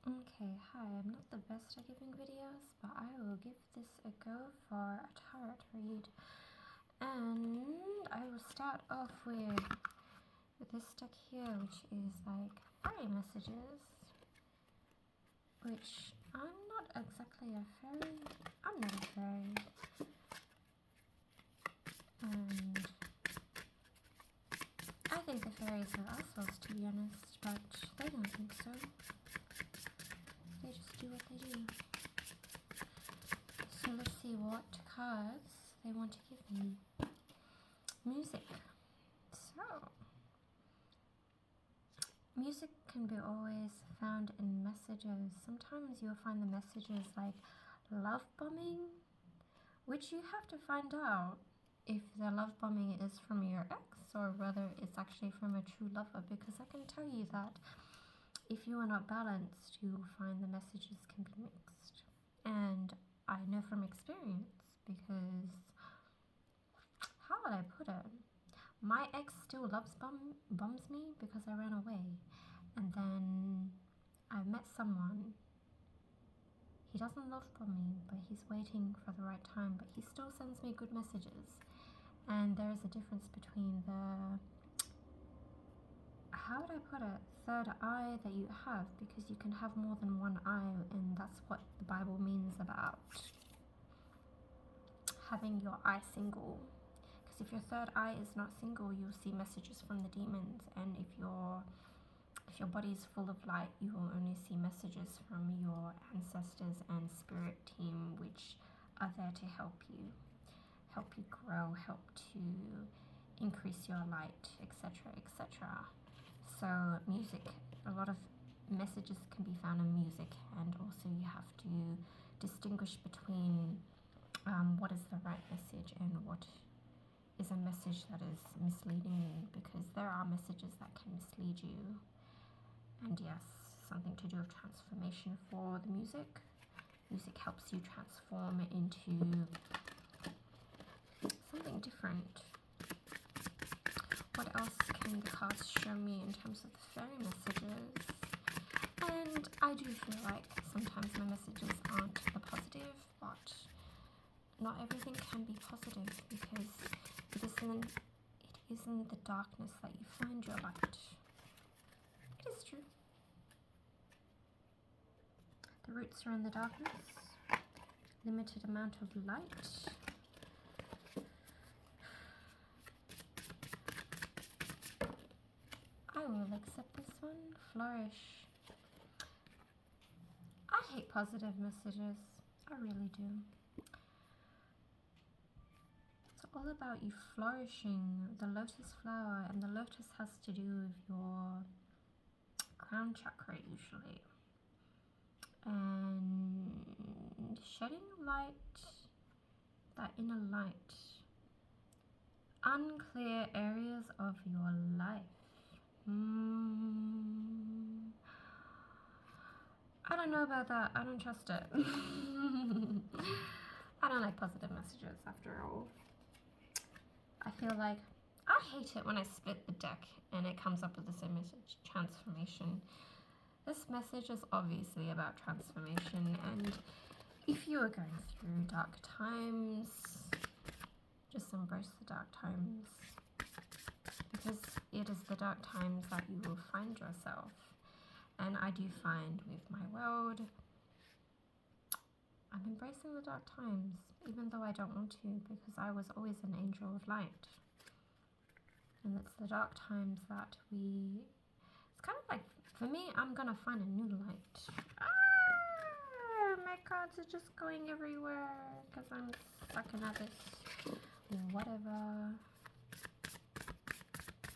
Okay, hi, I'm not the best at giving videos, but I will give this a go for a tarot read. And I will start off with this deck here, which is like fairy messages, which I'm not exactly a fairy. I'm not a fairy. And I think the fairies are assholes, to be honest, but they don't think so. They just do what they do. So let's see what cards they want to give me. Music. So, music can be always found in messages. Sometimes you'll find the messages like love bombing, which you have to find out if the love bombing is from your ex or whether it's actually from a true lover, because I can tell you that if you are not balanced, you will find the messages can be mixed. And I know from experience, because how would I put it? My ex still bums me because I ran away. And then I met someone. He doesn't love bomb me, but he's waiting for the right time. But he still sends me good messages. And there is a difference between the, how would I put it, third eye that you have, because you can have more than one eye, and that's what the Bible means about having your eye single. Because if your third eye is not single, you'll see messages from the demons, and if your body is full of light, you will only see messages from your ancestors and spirit team, which are there to help you grow, help to increase your light, etc., etc. So music, a lot of messages can be found in music, and also you have to distinguish between what is the right message and what is a message that is misleading you, because there are messages that can mislead you. And yes, something to do with transformation for the music. Music helps you transform into something different. What else can the cards show me in terms of the fairy messages? And I do feel like sometimes my messages aren't the positive, but not everything can be positive, because it is in the darkness that you find your light. It is true. The roots are in the darkness. Limited amount of light. I will accept this one. Flourish. I hate positive messages. I really do. It's all about you flourishing. The lotus flower, and the lotus has to do with your crown chakra usually. And shedding light, that inner light. Unclear areas of your life. I don't know about that. I don't trust it. I don't like positive messages after all. I feel like I hate it when I split the deck and it comes up with the same message, transformation. This message is obviously about transformation, and if you are going through dark times, just embrace the dark times, because it is the dark times that you will find yourself. And I do find with my world, I'm embracing the dark times, even though I don't want to, because I was always an angel of light. And it's the dark times that it's kind of like, for me, I'm gonna find a new light. My cards are just going everywhere because I'm sucking at this. Whatever.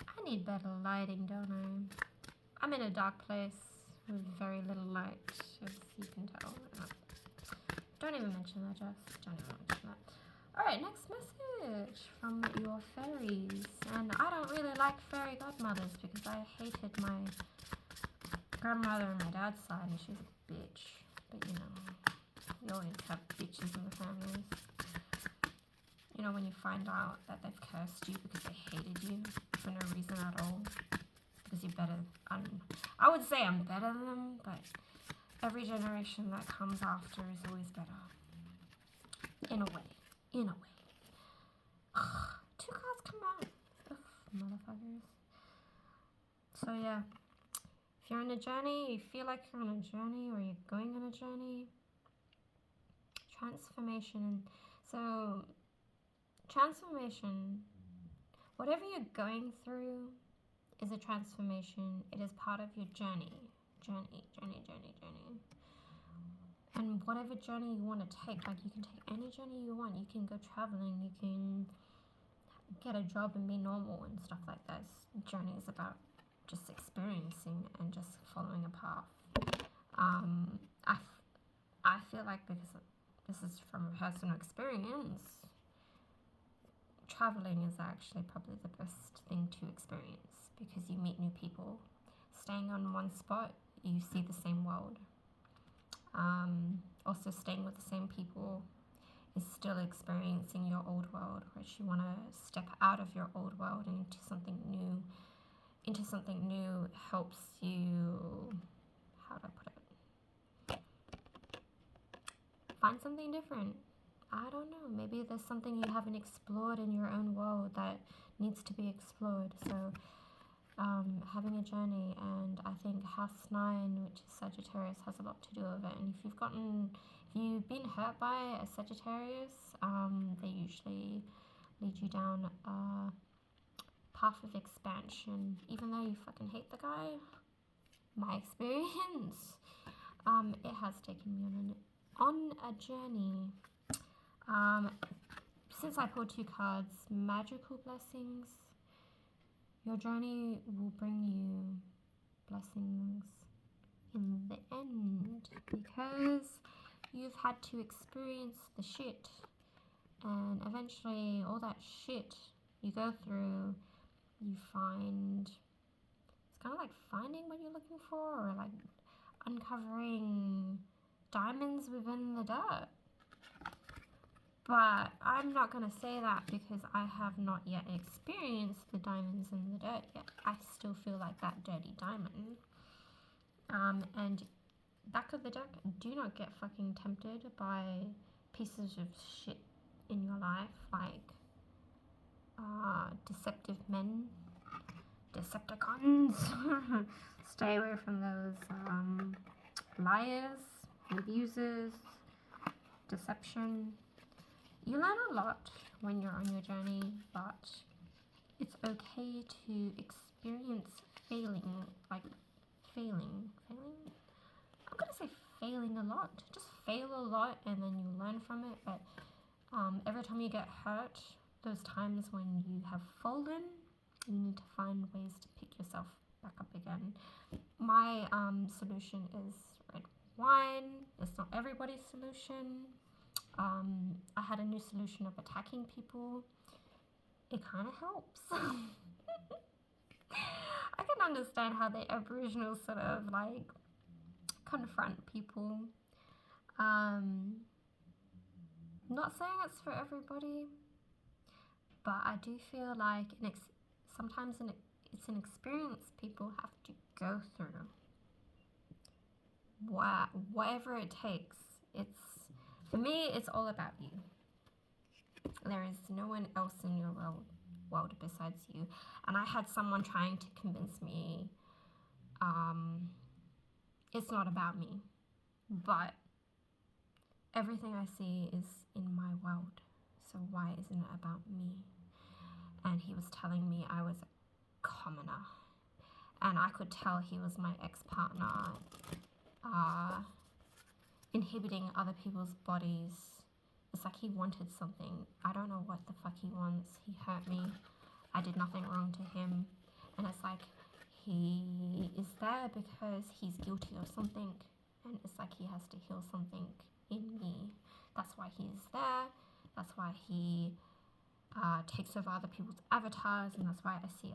I need better lighting, don't I? I'm in a dark place with very little light, as you can tell. Don't even mention that, Jess. Don't even mention that. Alright, next message from your fairies. And I don't really like fairy godmothers because I hated my grandmother on my dad's side, and she's a bitch. But you know, we always have bitches in the families. You know, when you find out that they've cursed you because they hated you for no reason at all, because you're better. I would say I'm better than them, but every generation that comes after is always better. In a way. In a way. Ugh, 2 cards come out. Ugh, motherfuckers. So yeah. If you're on a journey, you feel like you're on a journey or you're going on a journey. Transformation. So, transformation, whatever you're going through is a transformation. It is part of your journey. Journey. And whatever journey you want to take, like you can take any journey you want. You can go traveling, you can get a job and be normal and stuff like that. Journey is about just experiencing and just following a path. I feel like, because this is from personal experience, traveling is actually probably the best thing to experience, because you meet new people. Staying on one spot, you see the same world. Also, staying with the same people is still experiencing your old world, which you want to step out of your old world and into something new. Into something new helps you, how do I put it? Find something different. I don't know, maybe there's something you haven't explored in your own world that needs to be explored. So having a journey, and I think house 9, which is Sagittarius, has a lot to do with it. And if you've been hurt by a Sagittarius, they usually lead you down a path of expansion, even though you fucking hate the guy. My experience, it has taken me on a journey. Since I pulled 2 cards, magical blessings. Your journey will bring you blessings in the end, because you've had to experience the shit, and eventually all that shit you go through, you find, it's kind of like finding what you're looking for, or like uncovering diamonds within the dirt. But I'm not going to say that, because I have not yet experienced the diamonds in the dirt yet. I still feel like that dirty diamond. And back of the deck, do not get fucking tempted by pieces of shit in your life, like deceptive men, Decepticons. Stay away from those liars, abusers, deception. You learn a lot when you're on your journey, but it's okay to experience failing. I'm gonna say failing a lot. Just fail a lot, and then you learn from it. But every time you get hurt, those times when you have fallen, you need to find ways to pick yourself back up again. My solution is red wine. It's not everybody's solution. I had a new solution of attacking people. It kind of helps. I can understand how the Aboriginals sort of like confront people. Not saying it's for everybody, but I do feel like sometimes it's an experience people have to go through. Whatever it takes. For me, it's all about you. There is no one else in your world besides you. And I had someone trying to convince me it's not about me. But everything I see is in my world. So why isn't it about me? And he was telling me I was a commoner. And I could tell he was my ex-partner, inhibiting other people's bodies. It's like he wanted something. I don't know what the fuck he wants. He hurt me. I did nothing wrong to him. And it's like he is there because he's guilty of something. And it's like he has to heal something in me. That's why he's there. That's why he takes over other people's avatars, and that's why I see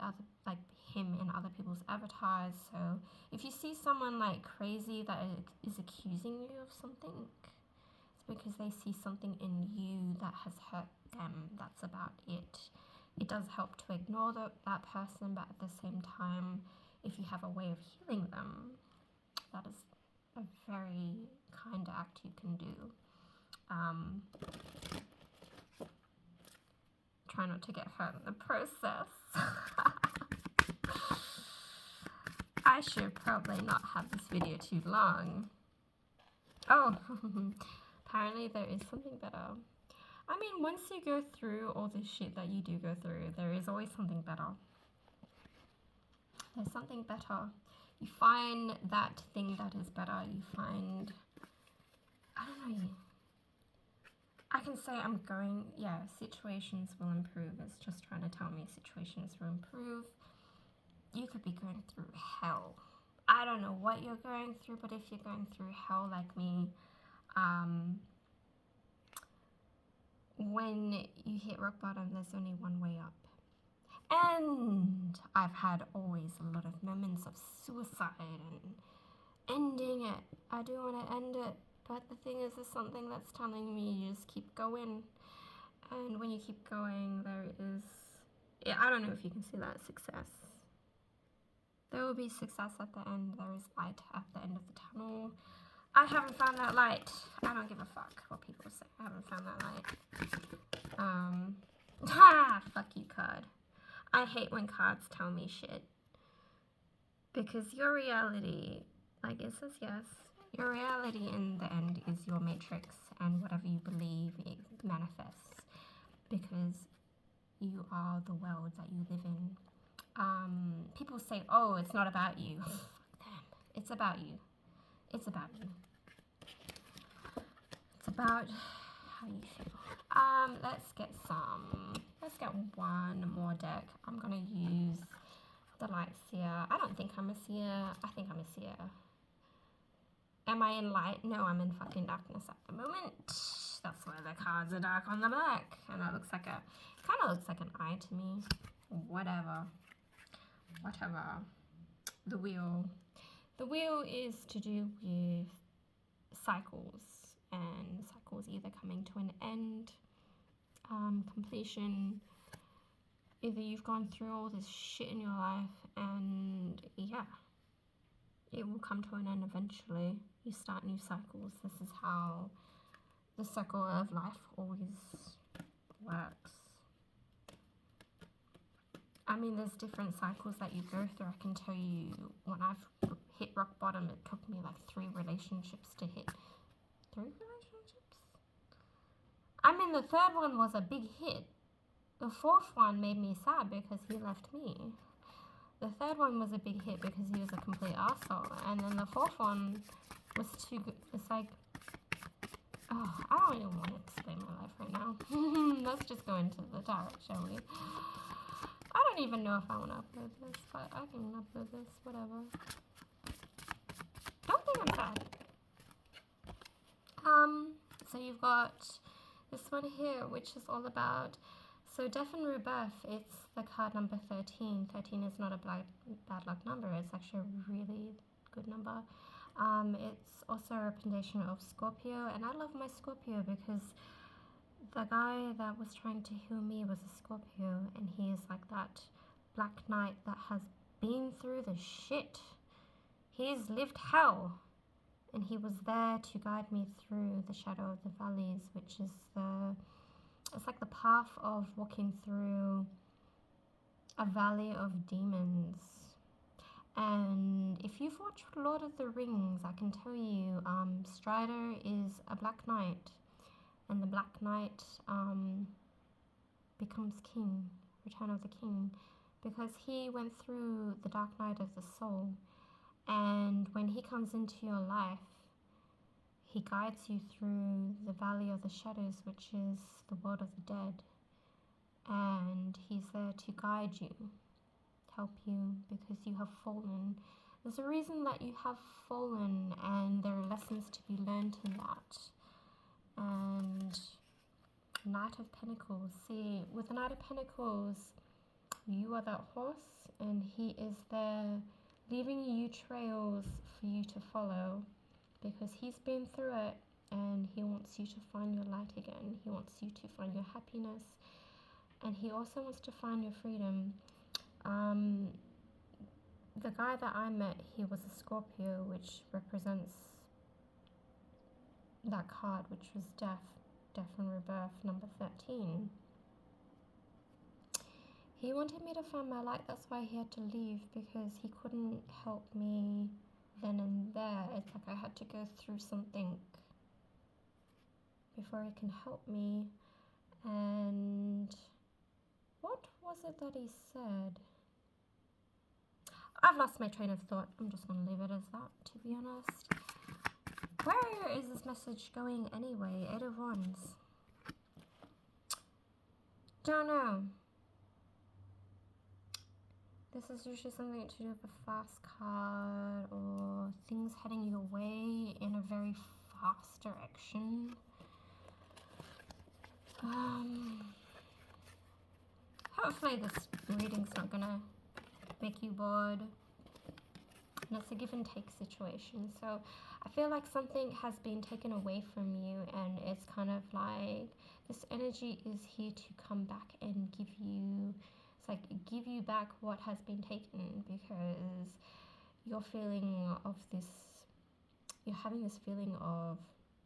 him in other people's avatars. So if you see someone like crazy that is accusing you of something, it's because they see something in you that has hurt them. That's about it. It does help to ignore that person, but at the same time, if you have a way of healing them, that is a very kind act you can do. Try not to get hurt in the process. I should probably not have this video too long. Oh, apparently there is something better. I mean, once you go through all this shit that you do go through, there is always something better. There's something better. You find that thing that is better. You find, I don't know, I can say I'm going, yeah, situations will improve. It's just trying to tell me situations will improve. You could be going through hell. I don't know what you're going through, but if you're going through hell like me, when you hit rock bottom, there's only one way up. And I've had always a lot of moments of suicide and ending it. I do want to end it, but the thing is, there's something that's telling me you just keep going. And when you keep going, there is, yeah, I don't know if you can see that, success. There will be success at the end. There is light at the end of the tunnel. I haven't found that light. I don't give a fuck what people say. I haven't found that light. Fuck you, card. I hate when cards tell me shit. Because your reality, like it says yes, your reality in the end is your matrix, and whatever you believe, it manifests. Because you are the world that you live in. People say, oh, it's not about you. Fuck them. It's about you. It's about you. It's about how you feel. Let's get one more deck. I'm gonna use the Light Seer. I don't think I'm a seer. I think I'm a seer. Am I in light? No, I'm in fucking darkness at the moment. That's why the cards are dark on the back. And it looks like kind of looks like an eye to me. Whatever. The wheel. The wheel is to do with cycles, and cycles either coming to an end, completion. Either you've gone through all this shit in your life, and yeah, it will come to an end eventually. You start new cycles. This is how the circle of life always works. I mean, there's different cycles that you go through. I can tell you, when I've hit rock bottom, it took me like 3 relationships to hit. 3 relationships? I mean, the 3rd one was a big hit. The 4th one made me sad because he left me. The 3rd one was a big hit because he was a complete arsehole. And then the 4th one was too good. It's like, oh, I don't even want to explain my life right now. Let's just go into the tarot, shall we? I don't even know if I want to upload this, but I can upload this, whatever. Don't think I'm sad. So you've got this one here, which is all about, so Death and Rebirth, it's the card number 13. 13 is not a bad luck number, it's actually a really good number. It's also a representation of Scorpio, and I love my Scorpio because the guy that was trying to heal me was a Scorpio, and he is like that black knight that has been through the shit. He's lived hell, and he was there to guide me through the shadow of the valleys, which is it's like the path of walking through a valley of demons. And if you've watched Lord of the Rings, I can tell you, Strider is a black knight, and the Black Knight becomes king, Return of the King, because he went through the dark night of the soul, and when he comes into your life, he guides you through the valley of the shadows, which is the world of the dead, and he's there to guide you, help you, because you have fallen. There's a reason that you have fallen, and there are lessons to be learned in that. And Knight of Pentacles. See, with the Knight of Pentacles, you are that horse, and he is there leaving you trails for you to follow, because he's been through it, and he wants you to find your light again. He wants you to find your happiness, and he also wants to find your freedom. The guy that I met, he was a Scorpio, which represents that card, which was death and rebirth, number 13. He wanted me to find my light. That's why he had to leave, because he couldn't help me then and there. It's like I had to go through something before he can help me. And what was it that he said? I've lost my train of thought. I'm just going to leave it as that, to be honest. Where is this message going anyway? 8 of Wands. Don't know. This is usually something to do with a fast card or things heading your way in a very fast direction. Hopefully this reading's not gonna make you bored. And it's a give and take situation. So I feel like something has been taken away from you, and it's kind of like this energy is here to come back and give you, it's like give you back what has been taken, because you're feeling of this, you're having this feeling of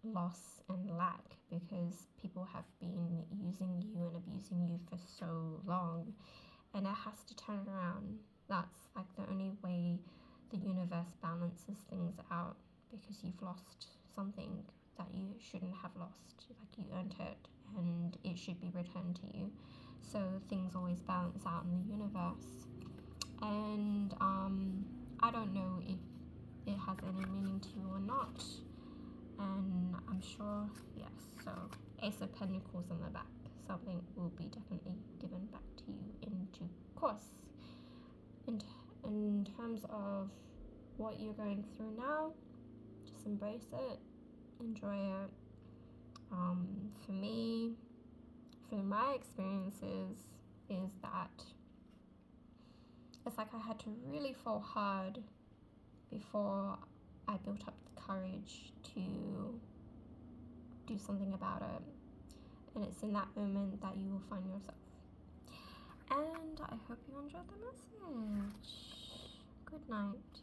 loss and lack, because people have been using you and abusing you for so long, and it has to turn around. That's like the only way the universe balances things out, because you've lost something that you shouldn't have lost. Like, you earned it and it should be returned to you. So things always balance out in the universe. And I don't know if it has any meaning to you or not, and I'm sure yes. So Ace of Pentacles on the back, something will be definitely given back to you in due course. In terms of what you're going through now, just embrace it, enjoy it. For me, through my experiences, is that it's like I had to really fall hard before I built up the courage to do something about it. And it's in that moment that you will find yourself. And I hope you enjoyed the message. Good night.